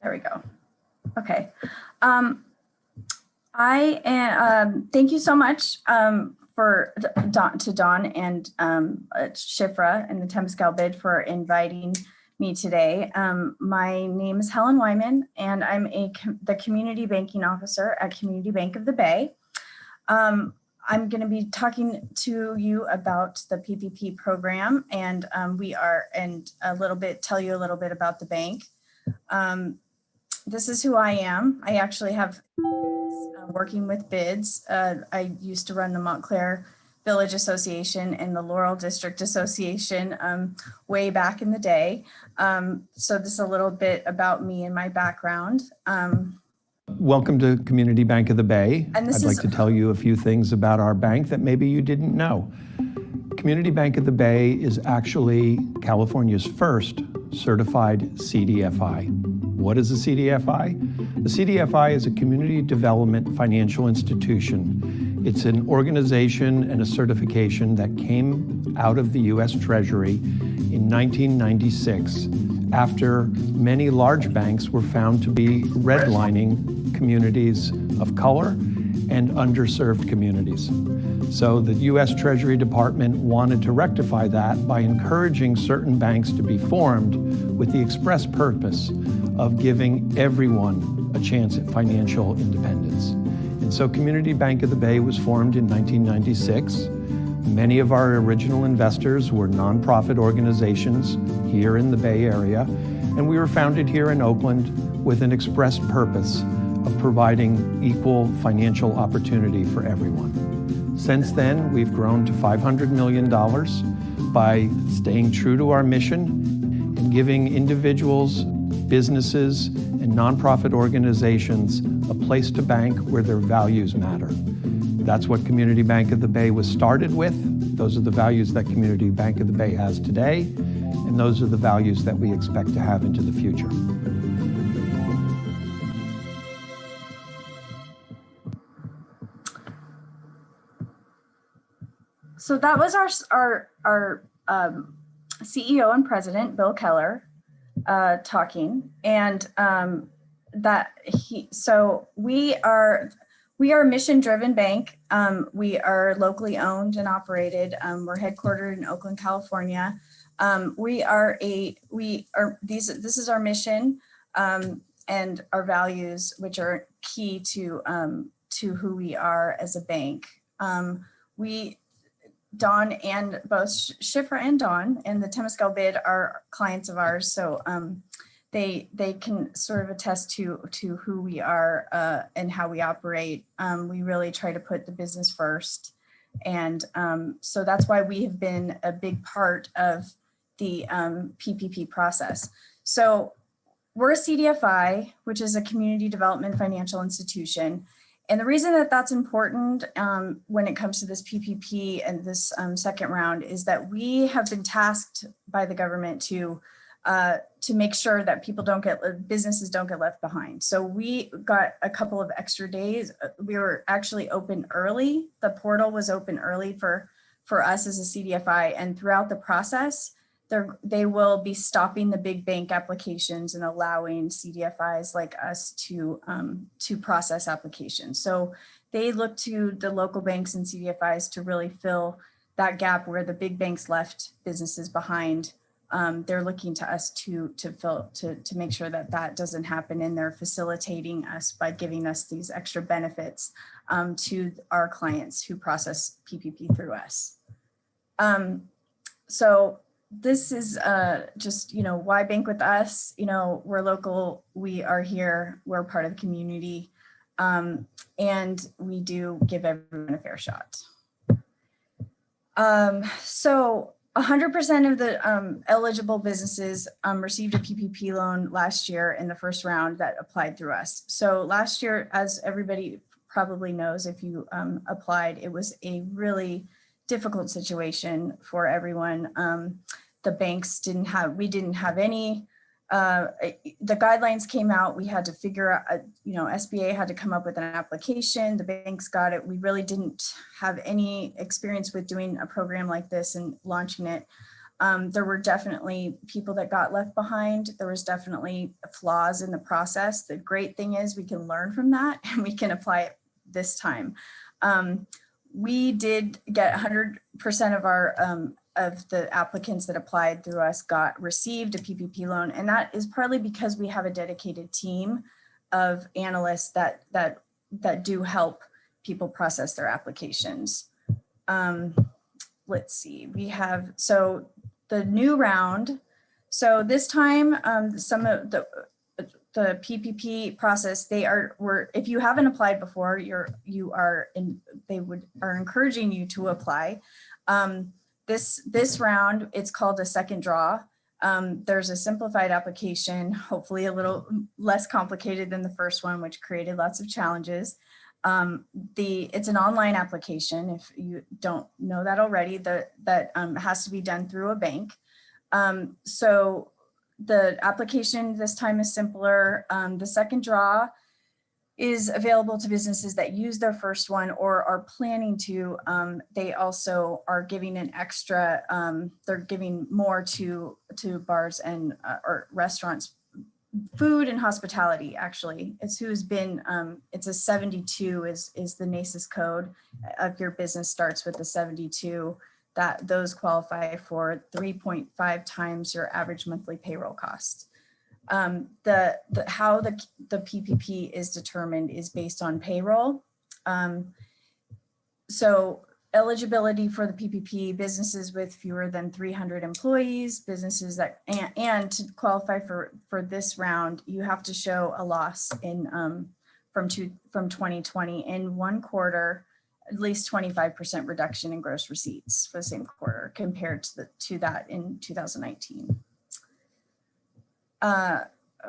There we go. Okay. I am, thank you so much for Dawn and Shifra and the Temescal bid for inviting me today. My name is Helen Wyman, and I'm the Community Banking Officer at Community Bank of the Bay. I'm going to be talking to you about the PPP program, and tell you a little bit about the bank. This is who I am. I actually have working with bids. I used to run the Montclair Village Association and the Laurel District Association way back in the day. So this is a little bit about me and my background. Welcome to Community Bank of the Bay. And I'd like to tell you a few things about our bank that maybe you didn't know. Community Bank of the Bay is actually California's first certified CDFI. What is a CDFI? The CDFI is a community development financial institution. It's an organization and a certification that came out of the US Treasury in 1996 after many large banks were found to be redlining communities of color and underserved communities. So the US Treasury Department wanted to rectify that by encouraging certain banks to be formed with the express purpose of giving everyone a chance at financial independence. And so Community Bank of the Bay was formed in 1996. Many of our original investors were nonprofit organizations here in the Bay Area, and we were founded here in Oakland with an express purpose of providing equal financial opportunity for everyone. Since then, we've grown to $500 million by staying true to our mission and giving individuals, businesses, and nonprofit organizations a place to bank where their values matter. That's what Community Bank of the Bay was started with. Those are the values that Community Bank of the Bay has today, and those are the values that we expect to have into the future. So that was our CEO and president, Bill Keller, talking, and we are a mission-driven bank. We are locally owned and operated. We're headquartered in Oakland, California. This is our mission and our values, which are key to who we are as a bank. Dawn and both Shifra and Dawn and the Temescal bid are clients of ours, so they can sort of attest to who we are and how we operate. We really try to put the business first, and so that's why we have been a big part of the PPP process. So we're a CDFI, which is a community development financial institution. And the reason that that's important when it comes to this PPP and this second round is that we have been tasked by the government to make sure that businesses don't get left behind. So we got a couple of extra days. We were actually open early. The portal was open early for us as a CDFI, and throughout the process, they will be stopping the big bank applications and allowing CDFIs like us to process applications. So they look to the local banks and CDFIs to really fill that gap where the big banks left businesses behind. They're looking to us to make sure that that doesn't happen, and they're facilitating us by giving us these extra benefits to our clients who process PPP through us. So this is just, why bank with us? We're local, we are here, we're part of the community, and we do give everyone a fair shot. So 100% of the eligible businesses received a PPP loan last year in the first round that applied through us. So last year, as everybody probably knows, if you applied, it was a really difficult situation for everyone. The banks we didn't have any, the guidelines came out, we had to figure out, SBA had to come up with an application, the banks got it. We really didn't have any experience with doing a program like this and launching it. There were definitely people that got left behind. There was definitely flaws in the process. The great thing is we can learn from that and we can apply it this time. We did get 100% of our of the applicants that applied through us received a PPP loan, and that is partly because we have a dedicated team of analysts that do help people process their applications. Let's see, we have, so the new round. So this time, some of the PPP process, if you haven't applied before, they are encouraging you to apply. This round, it's called a second draw. There's a simplified application, hopefully a little less complicated than the first one, which created lots of challenges. It's an online application. If you don't know that already, that has to be done through a bank. So the application this time is simpler. The second draw is available to businesses that use their first one or are planning to. They also are giving an extra, they're giving more to bars and or restaurants. Food and hospitality, actually, it's who's been, it's a 72 is the NACES code. If your business starts with the 72, that those qualify for 3.5 times your average monthly payroll cost. How the PPP is determined is based on payroll. So eligibility for the PPP, businesses with fewer than 300 employees, businesses that, and to qualify for this round, you have to show a loss in from 2020 in one quarter, at least 25% reduction in gross receipts for the same quarter compared to that in 2019.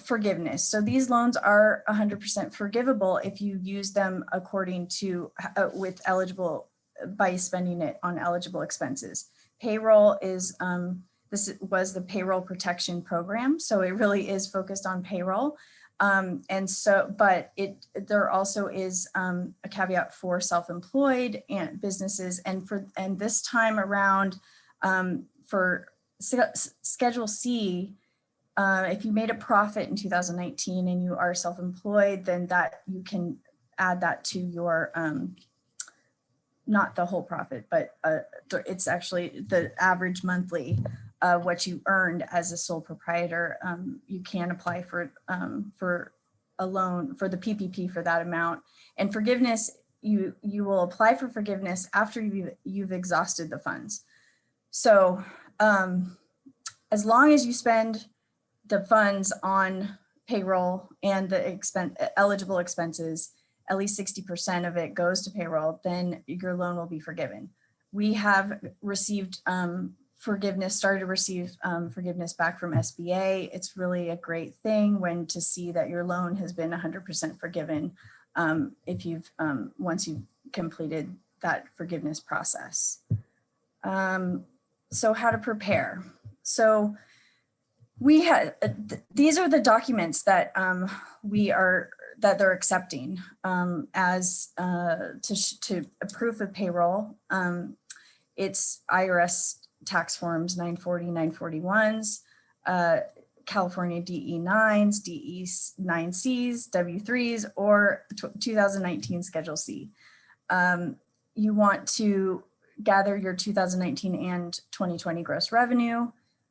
Forgiveness. So these loans are 100% forgivable if you use them according to by spending it on eligible expenses. Payroll is, this was the payroll protection program. So it really is focused on payroll. And so, but there also is a caveat for self-employed and businesses. And this time around for Schedule C, if you made a profit in 2019 and you are self-employed, then that you can add that to your, not the whole profit, but it's actually the average monthly, what you earned as a sole proprietor. You can apply for a loan for the PPP for that amount. And forgiveness, you will apply for forgiveness after you've exhausted the funds. So as long as you spend the funds on payroll and the eligible expenses, at least 60% of it goes to payroll, then your loan will be forgiven. We have received started to receive forgiveness back from SBA. It's really a great thing to see that your loan has been 100% forgiven if you've, once you've completed that forgiveness process. So how to prepare. So we had, these are the documents that that they're accepting as to a proof of payroll. It's IRS tax forms 940, 941s, California DE9s, DE9Cs, W3s, or 2019 Schedule C. You want to gather your 2019 and 2020 gross revenue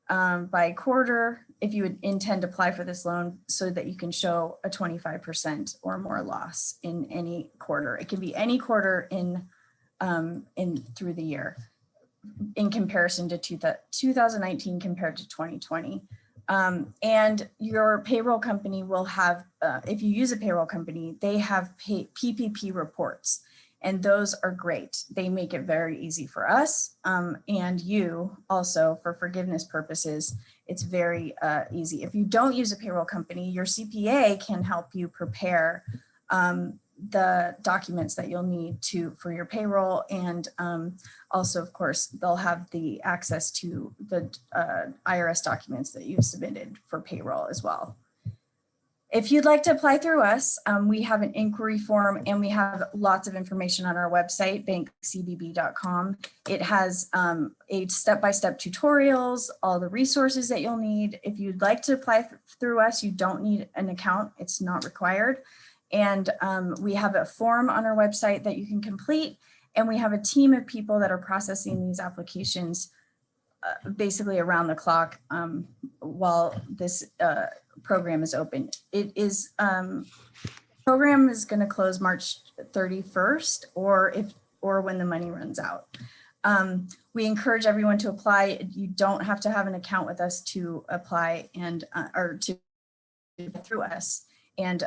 by quarter if you would intend to apply for this loan, so that you can show a 25% or more loss in any quarter. It can be any quarter in through the year in comparison to 2019 compared to 2020. And your payroll company will have, if you use a payroll company, they have PPP reports. And those are great. They make it very easy for us and you also for forgiveness purposes. It's very easy. If you don't use a payroll company, your CPA can help you prepare the documents that you'll need for your payroll. And also, of course, they'll have the access to the IRS documents that you've submitted for payroll as well. If you'd like to apply through us, we have an inquiry form and we have lots of information on our website, bankcbb.com. It has a step-by-step tutorials, all the resources that you'll need. If you'd like to apply through us, you don't need an account. It's not required. And we have a form on our website that you can complete. And we have a team of people that are processing these applications basically around the clock while this program is open. It is program is going to close March 31st, or when the money runs out. We encourage everyone to apply. You don't have to have an account with us to apply and or to through us. And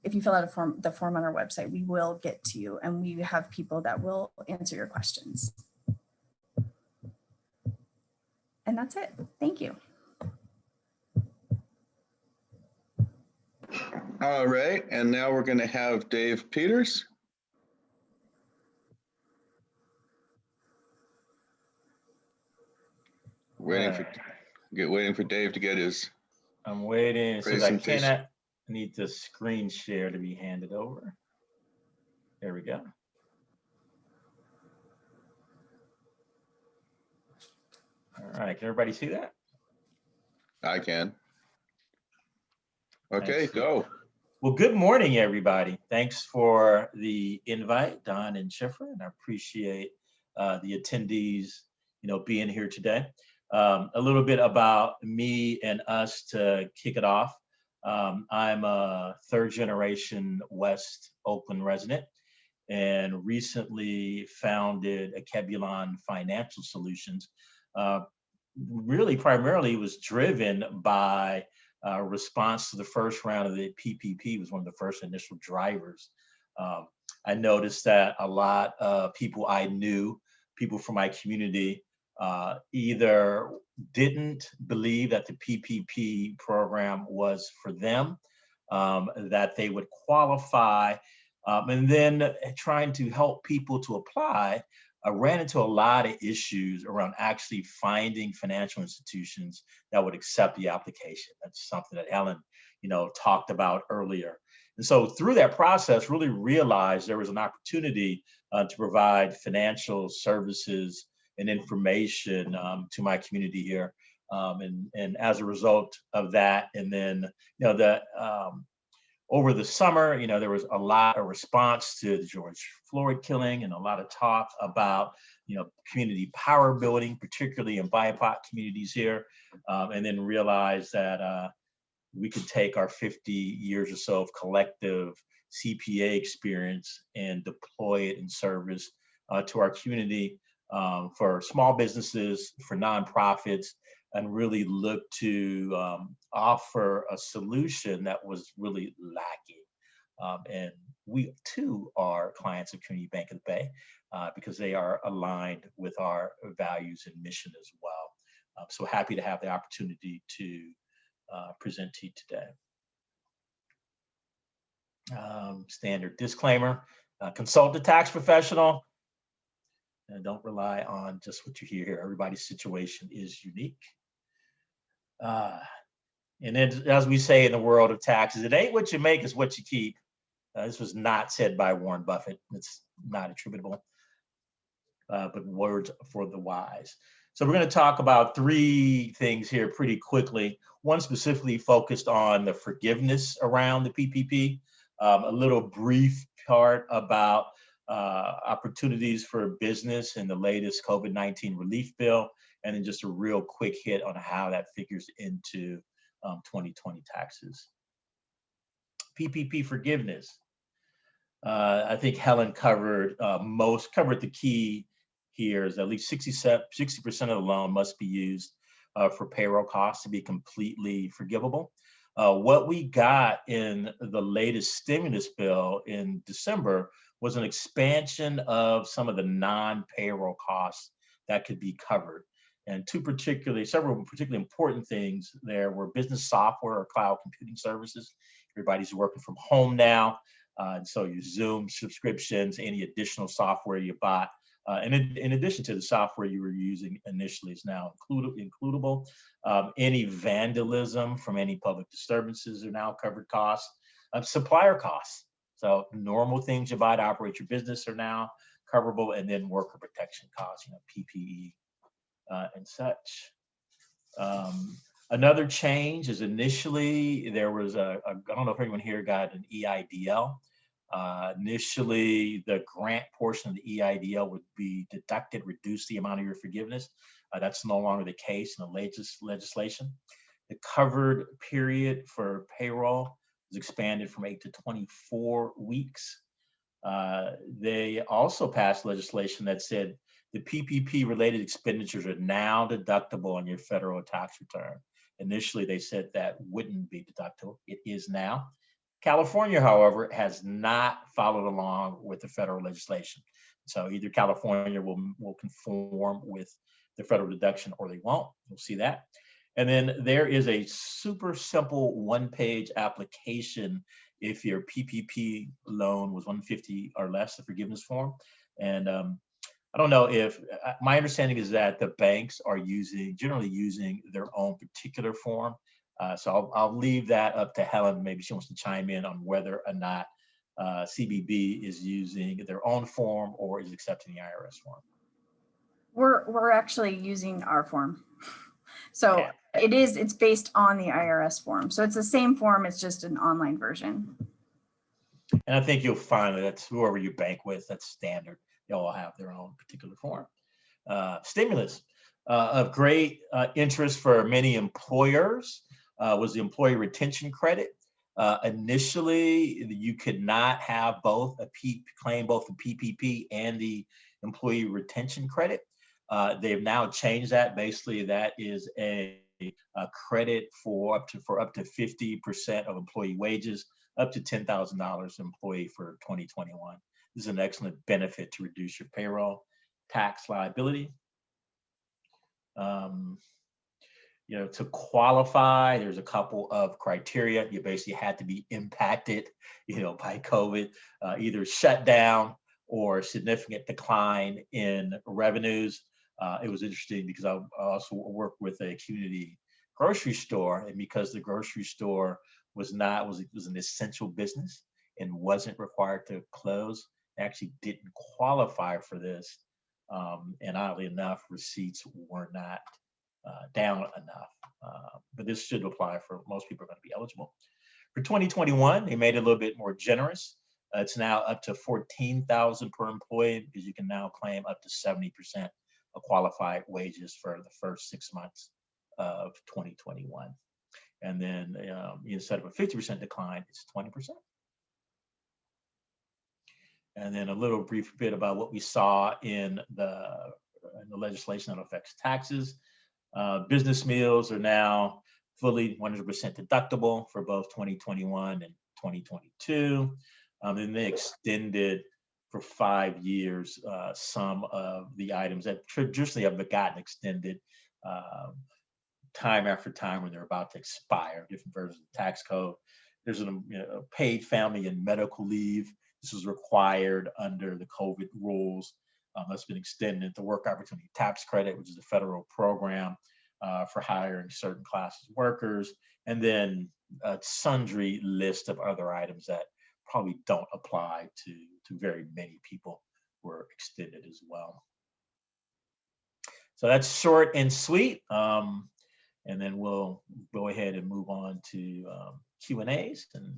if you fill out the form on our website, we will get to you, and we have people that will answer your questions. And that's it. Thank you. All right, and now we're going to have Dave Peters. Waiting for Dave to get his. I'm waiting. So I presentation. cannot need the screen share to be handed over. There we go. All right, can everybody see that? I can. Okay, Thanks. go. Well, good morning, everybody. Thanks for the invite, Don and Schiffer, and I appreciate the attendees, being here today. A little bit about me and us to kick it off. I'm a third-generation West Oakland resident and recently founded Akebulon Financial Solutions. Really, primarily was driven by response to the first round of the PPP. Was one of the first initial drivers. I noticed that a lot of people I knew, people from my community, either didn't believe that the PPP program was for them, that they would qualify, and then trying to help people to apply. I ran into a lot of issues around actually finding financial institutions that would accept the application. That's something that Helen, talked about earlier. And so through that process, really realized there was an opportunity to provide financial services and information to my community here. And as a result of that, and then, over the summer, there was a lot of response to the George Floyd killing and a lot of talk about, community power building, particularly in BIPOC communities here, and then realized that we could take our 50 years or so of collective CPA experience and deploy it in service to our community for small businesses, for nonprofits, and really look to offer a solution that was really lacking. And we too are clients of Community Bank of the Bay because they are aligned with our values and mission as well. So happy to have the opportunity to present to you today. Standard disclaimer, consult a tax professional. And don't rely on just what you hear here. Everybody's situation is unique. And then, as we say in the world of taxes, it ain't what you make, it's what you keep. This was not said by Warren Buffett. It's not attributable, but words for the wise. So we're going to talk about three things here pretty quickly. One specifically focused on the forgiveness around the PPP, a little brief part about opportunities for business in the latest COVID-19 relief bill, and then just a real quick hit on how that figures into 2020 taxes. PPP forgiveness. I think Helen covered the key here is at least 60% of the loan must be used for payroll costs to be completely forgivable. What we got in the latest stimulus bill in December was an expansion of some of the non-payroll costs that could be covered. And several particularly important things there were business software or cloud computing services. Everybody's working from home now. And so your Zoom subscriptions, any additional software you bought And in addition to the software you were using initially is now includable. Any vandalism from any public disturbances are now covered costs. Supplier costs. So normal things you buy to operate your business are now coverable, and then worker protection costs, PPE and such. Another change is initially there was I don't know if anyone here got an EIDL. Initially, the grant portion of the EIDL would be deducted, reduce the amount of your forgiveness. That's no longer the case in the legislation. The covered period for payroll was expanded from 8 to 24 weeks. They also passed legislation that said the PPP related expenditures are now deductible on your federal tax return. Initially, they said that wouldn't be deductible. It is now. California, however, has not followed along with the federal legislation. So either California will conform with the federal deduction or they won't. You'll see that. And then there is a super simple one-page application if your PPP loan was 150 or less, the forgiveness form. And I don't know if, my understanding is that the banks are generally using their own particular form. So I'll leave that up to Helen. Maybe she wants to chime in on whether or not CBB is using their own form or is accepting the IRS form. We're actually using our form. So Yeah. it's based on the IRS form. So it's the same form, it's just an online version. And I think you'll find that that's whoever you bank with, that's standard. They all have their own particular form. Stimulus of great interest for many employers was the employee retention credit. Initially, you could not have claim both the PPP and the employee retention credit. They've now changed that. Basically, that is a credit for up to 50% of employee wages, up to $10,000 employee for 2021. This is an excellent benefit to reduce your payroll tax liability. To qualify, there's a couple of criteria. You basically had to be impacted, by COVID, either shut down or significant decline in revenues. It was interesting because I also work with a community grocery store, and because the grocery store was an essential business and wasn't required to close, actually didn't qualify for this. And oddly enough, receipts were not down enough. But this should apply for most people are going to be eligible. For 2021, they made it a little bit more generous. It's now up to $14,000 per employee because you can now claim up to 70% of qualified wages for the first 6 months of 2021. And then instead of a 50% decline, it's 20%. And then a little brief bit about what we saw in the legislation that affects taxes. Business meals are now fully 100% deductible for both 2021 and 2022. And they extended for 5 years some of the items that traditionally have gotten extended time after time when they're about to expire, different versions of the tax code. There's a paid family and medical leave. This was required under the COVID rules. That's been extended. The work opportunity tax credit, which is a federal program for hiring certain classes of workers, and then a sundry list of other items that probably don't apply to very many people were extended as well. So that's short and sweet. And then we'll go ahead and move on to Q&As. And